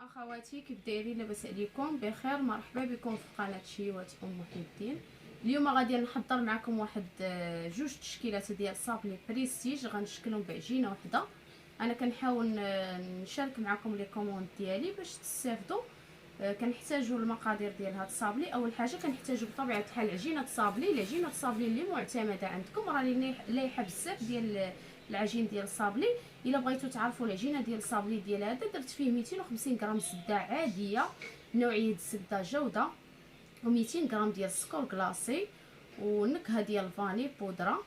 اخواتي، كيف دايرين؟ لاباس عليكم؟ بخير. مرحبا بكم في قناه شيوات محي الدين. اليوم غادي نحضر معكم واحد جوج تشكيلات ديال صابلي بريستيج، غنشكلهم بعجينه وحده. انا كنحاول نشارك معكم لي كوموند ديالي باش تستافدوا. كنحتاجوا المقادير ديال هاد الصابلي. اول حاجه كنحتاجوا بطبيعه الحال عجينه الصابلي. العجينه الصابلي اللي معتمده عندكم راني لايحه بزاف ديال العجين ديال الصابلي. الا بغيتوا تعرفوا العجينه ديال الصابلي ديال هذا، درت فيه 250 غرام زبده عاديه نوعيه الزبده جوده، و200 غرام ديال السكر كلاصي، ونكهه ديال الفاني بودره.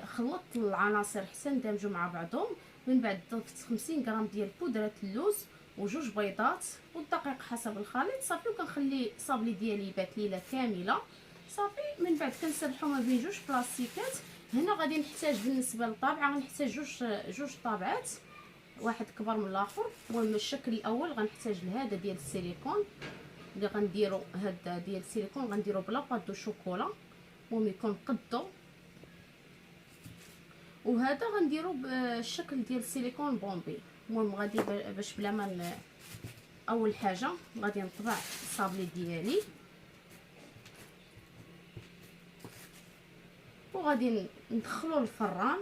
خلطت العناصر حتى ندمجوا مع بعضهم. من بعد ضفت 50 غرام ديال بودره اللوز وجوج بيضات والدقيق حسب الخليط. صافي، وكنخلي الصابلي ديالي يبات ليله كامله. صافي، من بعد كنسرحو ما بين جوج بلاستيكات. هنا غادي نحتاج بالنسبه للطابعه غنحتاج جوج طابعات، واحد كبر من الاخر. المهم الشكل الاول غنحتاج لهذا ديال السيليكون اللي غنديرو، هذا ديال السيليكون غنديرو بلا باط دو شوكولا، المهم يكون قدو. وهذا غنديرو بالشكل ديال السيليكون بومبي. المهم غادي باش بلا ما اول حاجه غادي نطبع الصابلي ديالي، وغادي ندخلو الفران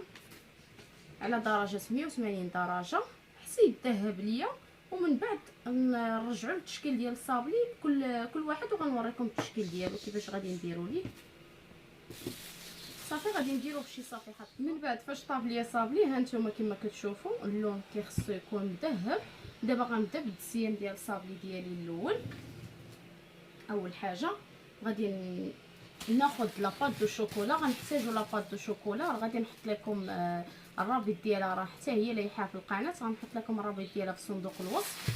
على درجه 180 درجه حتى يذهب ليا. ومن بعد نرجعوا للتشكيل ديال الصابلي كل واحد، وغنوريكم التشكيل ديالو كيفاش غادي نديروا ليه. صافي، غادي نديرو بشي صفيحه. من بعد فاش طاب ليا صابلي، ها نتوما كما كتشوفوا اللون كيخصو يكون مذهب. دابا غنبدا بالتزيين ديال الصابلي ديالي الاول. اول حاجه غادي ناخذ لاباط دو شوكولا. غنحتاجو لاباط دو شوكولا، غادي نحط لكم الرابط ديالها، راه حتى هي لايحه في القناه. غنحط لكم الرابط ديالها في صندوق الوصف.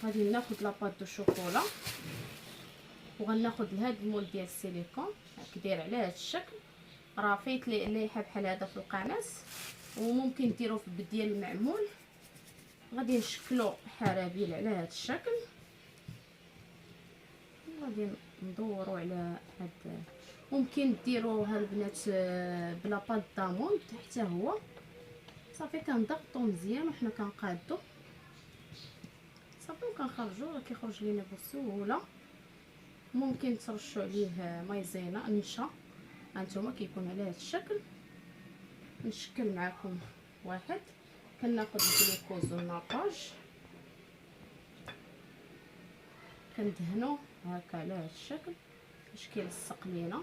غادي ناخذ لاباط دو شوكولا وغناخذ لهاد المول ديال السيليكون هاك داير على هاد الشكل. راه فايت لايحه بحال هذا في القناه، وممكن ديروا في ديال المعمول. غادي نشكلو حرابيل على هاد الشكل، غادي ندورو على هاد. ممكن ديروها البنات بلا باد دامون حتى هو. صافي، كنضغطو مزيان وحنا كنقادو. صافي، وكنخرجو، راه كيخرج لينا بسهوله. ممكن ترشوا عليه مايزينا نشا، هانتوما كيكون على هذا الشكل. نشكل معكم واحد. كناخذ الجلوكوز والناباج، كندهنو هكا على هذا الشكل باش كيلصق لينا.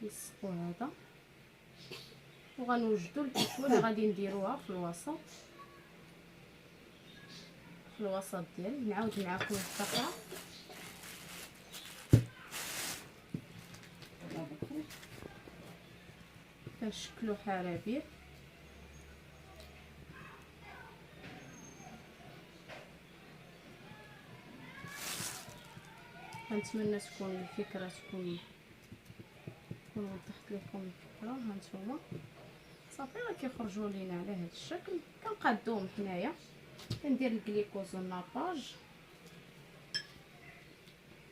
نلصقو هذا، وغنوجدو الحشوه اللي غادي نديروها في الوسط. في الوسط ديال نعاود معكم الفقره. كنشكلو حرابير. كنتمنى تكون الفكره تكون وضحت لكم الفكره. هانتوما صافي، راه كيخرجوا لينا على هذا الشكل. كنقادوهم حنايا، كندير الجليكوز والناباج،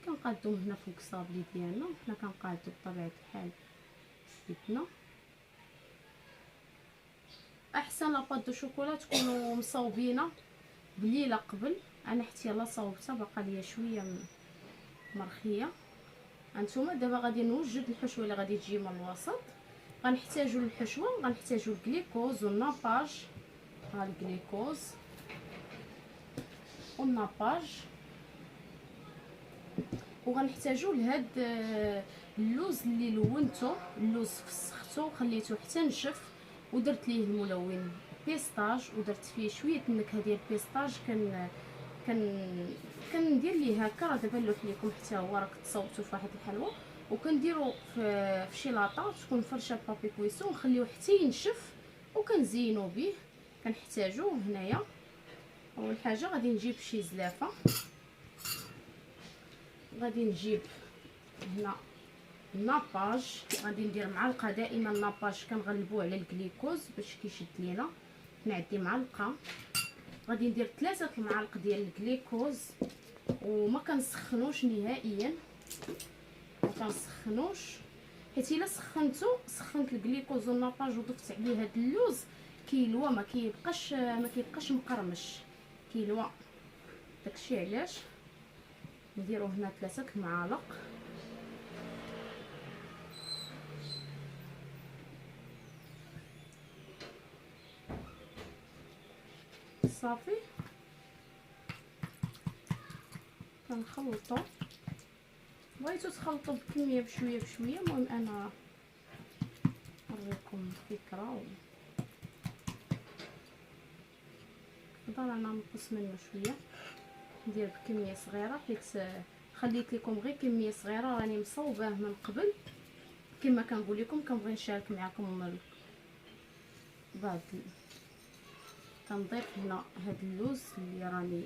كنقادوهم هنا فوق الصابلي ديالنا. حنا كنقادو بطبيعه الحال بيدنا. احسن لاباط دو شوكولا تكونوا مصوبينه بليله قبل. انا حتى يلا صوبتها، باقا ليا شويه مرخيه. هانتوما دابا غادي نوجد الحشوه اللي غادي تجي من الوسط. غنحتاجوا الحشوه، غنحتاجوا الجليكوز والناباج. ها الجليكوز والناباج، وغنحتاجوا لهاد اللوز اللي لونته. اللوز فسختو وخليته حتى نشف، ودرت ليه الملون بيستاج، ودرت فيه شويه النكهه ديال البيستاج. كندير ليه هكا. راه دابا نلوح لكم حتى هو، راك تصوبتو في واحد الحلوه. وكنديرو في شي لاطه تكون فرشه بابي كويسون، ونخليوه حتى ينشف وكنزينو به. كنحتاجو هنايا اول حاجه غادي نجيب شي زلافه. غادي نجيب هنا الناباج، غادي ندير معلقه. دائما الناباج كنغلبوه على الجليكوز باش كيشد لينا. نعدي معلقه. غادي ندير 3 المعالق ديال الجليكوز، وما كنسخنوش نهائيا. ما كنسخنوش، حيت الا سخنت الكليكوز والناباج وضفت عليه هاد اللوز كيلوى ما كيبقاش مقرمش، كيلوى. داكشي علاش نديرو هنا 3 معالق. صافي كنخلطو. بغيتو تخلطو بكميه بشويه بشويه، المهم انا نوريكم فكره. نقدر انا نقص منه شويه، ندير بكميه صغيره، حيت خليت لكم غير كميه صغيره راني مصوباه من قبل. كما كنقول لكم كنبغي نشارك معكم بعض. كنضيف هنا هاد اللوز اللي راني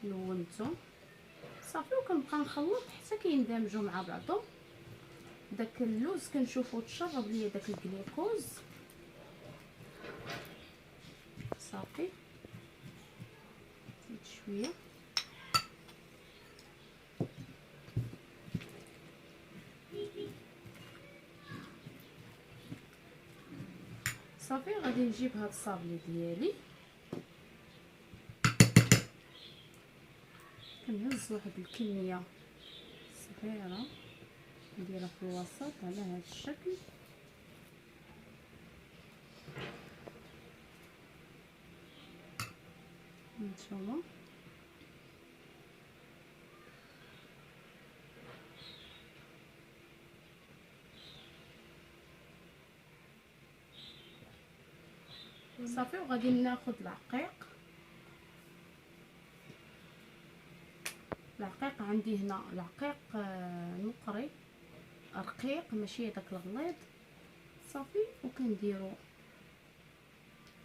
لونته صافي، وكنبقى نخلط حتى كيندمجوا مع بعضهم. داك اللوز كنشوفو تشرب ليا داك الجليكوز صافي. زيد شويه صافي. غادي نجيب هاد الصابلي ديالي، كنهز واحد الكميه صغيره نديرها في الوسط على هذا الشكل. هانتوما صافي. وغادي ناخذ العقيق. العقيق عندي هنا العقيق نقري رقيق ماشي داك الغليظ صافي. وكنديرو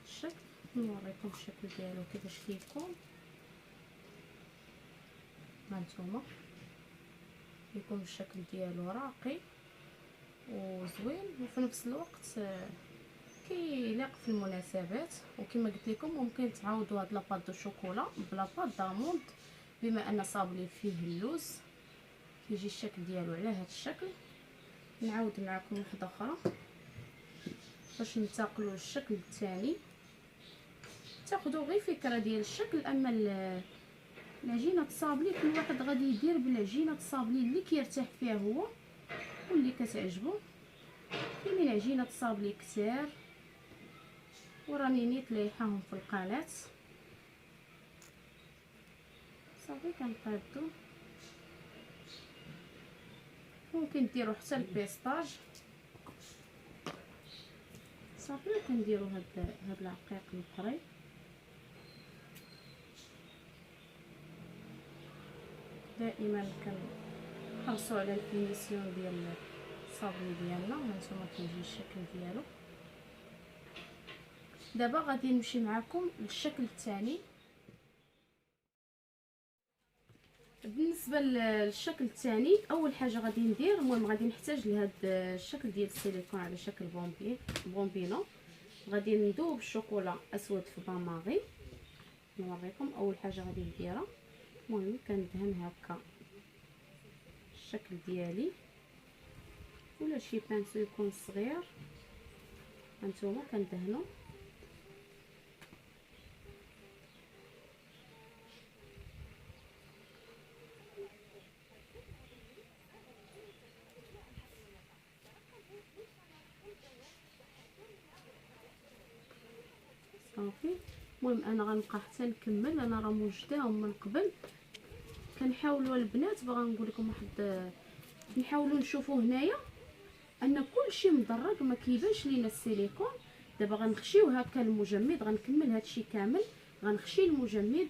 الشكل، نوريكم الشكل ديالو كيفاش كيكون. هانتوما يكون الشكل ديالو راقي وزوين، وفي نفس الوقت كيليق في المناسبات. وكما قلت لكم ممكن تعاودوا هاد لاباط دو شوكولا بلا باط داموند، بما ان صابلي فيه اللوز كيجي الشكل ديالو على هاد الشكل. نعاود معكم وحده اخرى باش ننتقلوا للشكل الثاني، تاخذوا غير فكره ديال الشكل. اما العجينه الصابلي كل واحد غادي يدير بالعجينه الصابلي اللي كيرتاح فيها هو واللي كتعجبو. كاينين عجينه الصابلي كثار وراني نيت لايحاهم في القناه صافي. كنقادو، ممكن ديروا حتى البيستاج صافي. وكنديروا هاد العقيق القري دائما كنحرصوا على الفينيسيون ديال الصابلي ديالنا. هانتوما كيجي الشكل ديالو. دابا غادي نمشي معكم للشكل الثاني. بالنسبه للشكل الثاني اول حاجه غادي ندير، المهم غادي نحتاج لهذا الشكل ديال السيليكون على شكل بومبينو. غادي ندوب الشوكولا اسود في باماغي. نوريكم اول حاجه غادي نديرها. المهم كندهن هكا الشكل ديالي، ولا شي بانسو يكون صغير. هانتوما كندهنو صافي. المهم انا غنبقى حتى نكمل، انا راه موجداهم من قبل. كنحاولوا البنات باغا نقول لكم واحد، نحاولوا نشوفوا هنايا ان كلشي مدرج ما كيبانش لينا السيليكون. دابا غنخشيو هكا المجمد، غنكمل هادشي كامل، غنخشي المجمد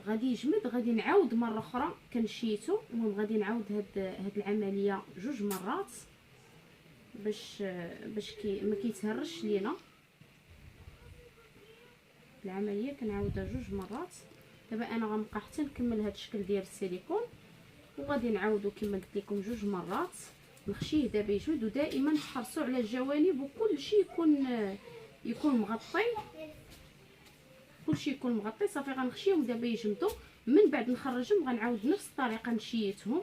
غادي يجمد. غادي نعاود مره اخرى كنشيتو. المهم غادي نعاود هاد العمليه 2 مرات باش ما كيتهرش لينا العمليه. كنعاودها 2 مرات. دابا انا غنبقى حتى نكمل هاد الشكل ديال السيليكون، وغادي نعاودو كما قلت لكم 2 مرات. نخشيه دابا يجمد، ودائما تحرصوا على الجوانب وكلشي يكون مغطي، كلشي يكون مغطي صافي. غنخشيهم دابا يجمدوا، من بعد نخرجهم غنعاود نفس الطريقه نشيتهم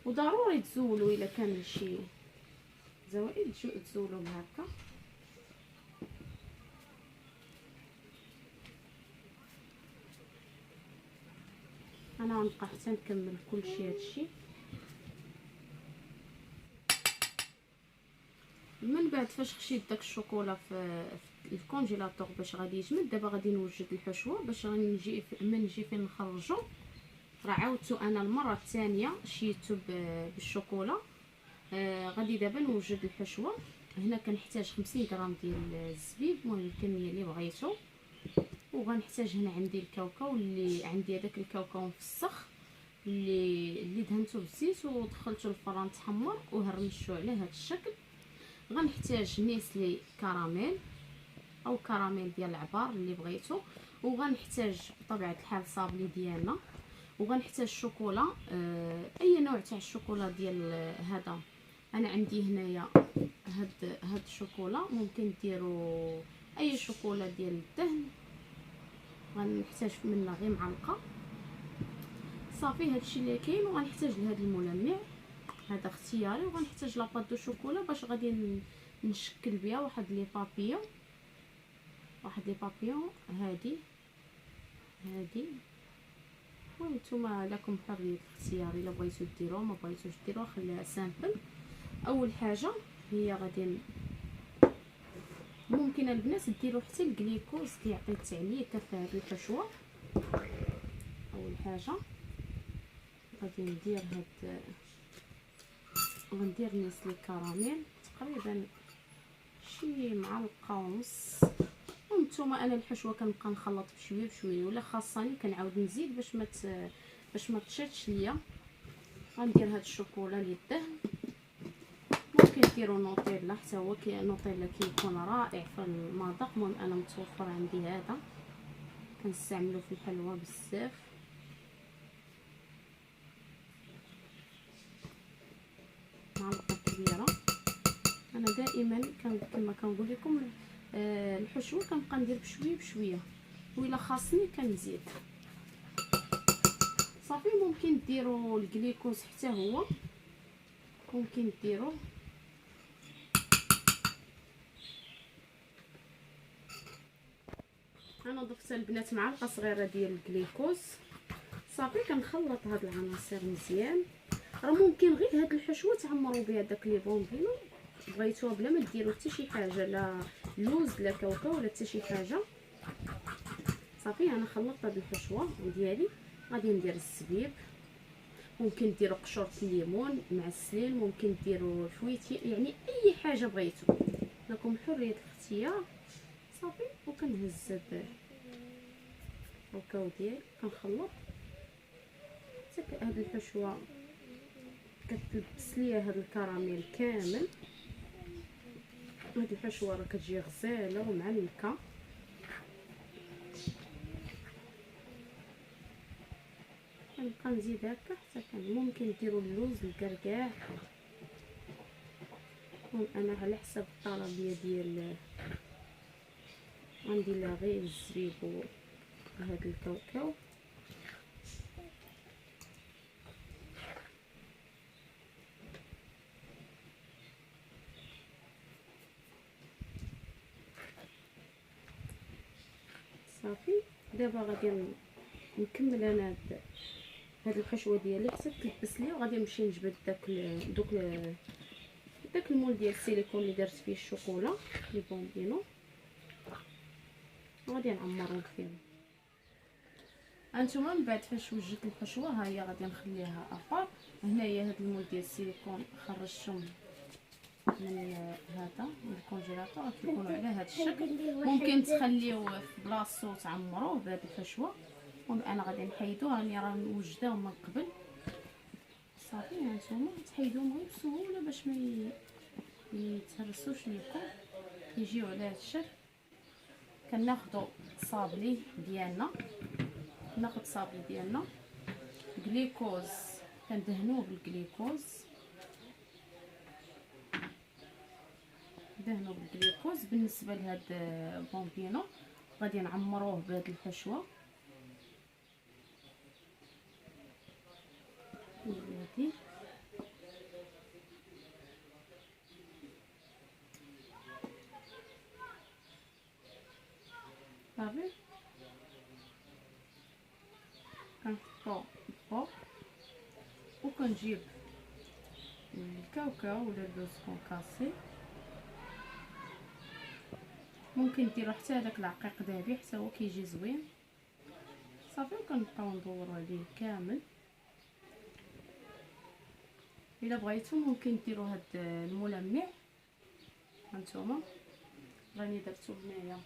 وضروري تزولوا الا كان شي زوائد تزولوهم هكا. انا غنبقى حتى نكمل كلشي هادشي. من بعد فاش خشيت داك الشوكولا في الكونجيلاتور باش غادي يجمد، دابا غادي نوجد الحشوه باش غنجي من نجي فين نخرجو. راه عاودتو انا المره الثانيه شيتو بالشوكولا. غادي دابا نوجد الحشوه. هنا كنحتاج 50 غرام ديال الزبيب، المهم الكميه اللي بغيتو. وغنحتاج هنا عندي الكاوكاو، اللي عندي هذاك الكاوكاو مفسخ اللي دهنته بالزيت ودخلته الفران تحمر وهرمشو على هذا الشكل. غنحتاج نيسلي كراميل او كراميل ديال العبار اللي بغيتو، وغنحتاج بطبيعه الحال صابلي ديالنا، وغنحتاج شوكولا. اي نوع تاع الشوكولا ديال هذا. انا عندي هنايا هاد الشوكولا، ممكن ديروا اي شوكولا ديال الدهن. غنحتاج منها غير معلقه صافي. هادشي اللي كاين. وغنحتاج لهاد الملمع هذا اختياري، وغنحتاج لاباط دو شوكولا باش غادي نشكل بها واحد لي بابيون. هادي وانتم لكم حريه الاختيار، الا بغيتو ديروها ما بغيتوش ديروها خليها سامبل. اول حاجه هي غادي ممكن البنات ديروا حتى الجليكوز كيعطي التعنيه في هذه الحشوه. اول حاجه غادي غندير نيسلي كراميل تقريبا شي معلقه ونص. وانتم انا الحشوه كنبقى نخلط بشويه بشويه، ولا خاصني كنعاود نزيد باش ما تشاتش ليا. غندير هاد الشوكولا اللي الدهن. ممكن ديروا نوتيلا حتى هو، نوتيلا كيكون رائع في المذاق. المهم انا متوفر عندي هذا كنستعملو في الحلوى بزاف. معلقه كبيره. انا دائما كما كنقول لكم الحشوه كنبقى ندير بشويه بشويه، وإلا خاصني كنزيد صافي. ممكن ديروا الجليكوز حتى هو، ممكن ديروا. انا ضفت البنات معلقه صغيره ديال الجليكوز صافي. كنخلط هاد العناصر مزيان. راه ممكن غير هاد الحشوه تعمروا بها داك لي بونبينو بغيتوها بلا ما ديروا حتى شي حاجه، لا لوز لا كاوكاو ولا حتى شي حاجه. صافي انا خلطت هاد الحشوه ديالي. غادي ندير الزبيب، ممكن ديروا قشور الليمون مع السليل، ممكن ديروا فويتي، يعني اي حاجه بغيتو لكم حريه الاختيار. صافي وكنهز الكاوكاو ديالي كنخلط حتى هاد الحشوه كتلبس ليا هاد الكراميل كامل. هاد الحشوه راه كتجي غزاله ومعلكه. كنبقى نزيد هكا حتى ممكن ديروا اللوز الكركاع. انا على حسب الطلبيه ديال غندير لها غير الزبيب وهذا الكاوكاو. صافي دابا غادي نكمل انا هاد الحشوه ديالي حتى تلبس لي، وغادي نمشي نجبد داك المول ديال السيليكون اللي درت فيه الشوكولا لي بومبينو، وغادي نعمرهم فيهم. هانتوما من بعد فاش وجدت الحشوه ها هي غادي نخليها ابار. هنايا هاد المول ديال السيليكون خرجتهم من هذا من الكونجيلاتور، كيكونوا على هذا الشكل. ممكن تخليوه في بلاصتو تعمروه بهاد الحشوه. انا غادي نحيدوه، راني راه موجداهم من قبل. صافي هانتوما تحيدوهم غير بسهوله باش ما يتهرسوش ليكم، يجيو على هذا الشكل. كناخذوا صابلي ديالنا، ناخذ صابلي ديالنا جليكوز، كندهنوه بالجليكوز، دهنوا بالجليكوز. بالنسبه لهاد بومبينو غادي نعمروه بهاد الحشوه هادي. صافي كنحطو فوق، وكنجيب الكاوكاو ولا اللوز كونكاسي، ممكن ديروا حتى هذاك العقيق ذهبي حتى هو كيجي زوين. صافي وكنبقاو ندورو عليه كامل. الا بغيتو ممكن ديروا هاد الملمع، هانتوما راني درتو هنايا،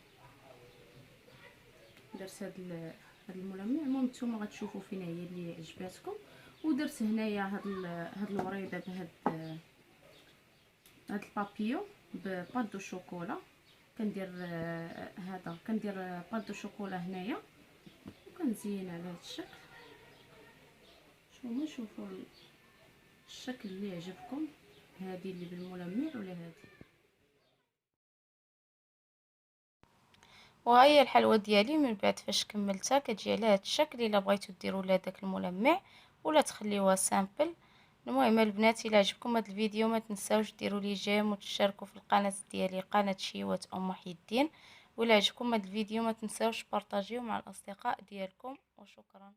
درت هاد الملمع. المهم نتوما غتشوفوا فين هي اللي عجباتكم. ودرت هنايا هاد الوريضه بهاد البابيو بباط دو شوكولا. كندير هذا، كندير باط دو شوكولا هنايا وكنزين على هاد الشكل. شوفوا الشكل اللي يعجبكم، هذه اللي بالملمع ولا هذه. وهي الحلوى ديالي من بعد فاش كملتها كتجي على هذا الشكل. الا بغيتو ديروا لها داك الملمع ولا تخليوها سامبل. المهم البنات، الا عجبكم هذا الفيديو ما تنساوش ديروا لي جيم وتشتركوا في القناه ديالي قناه شيوات ام محي الدين. ولا عجبكم هذا الفيديو ما تنساوش بارطاجيوه مع الاصدقاء ديالكم. وشكرا.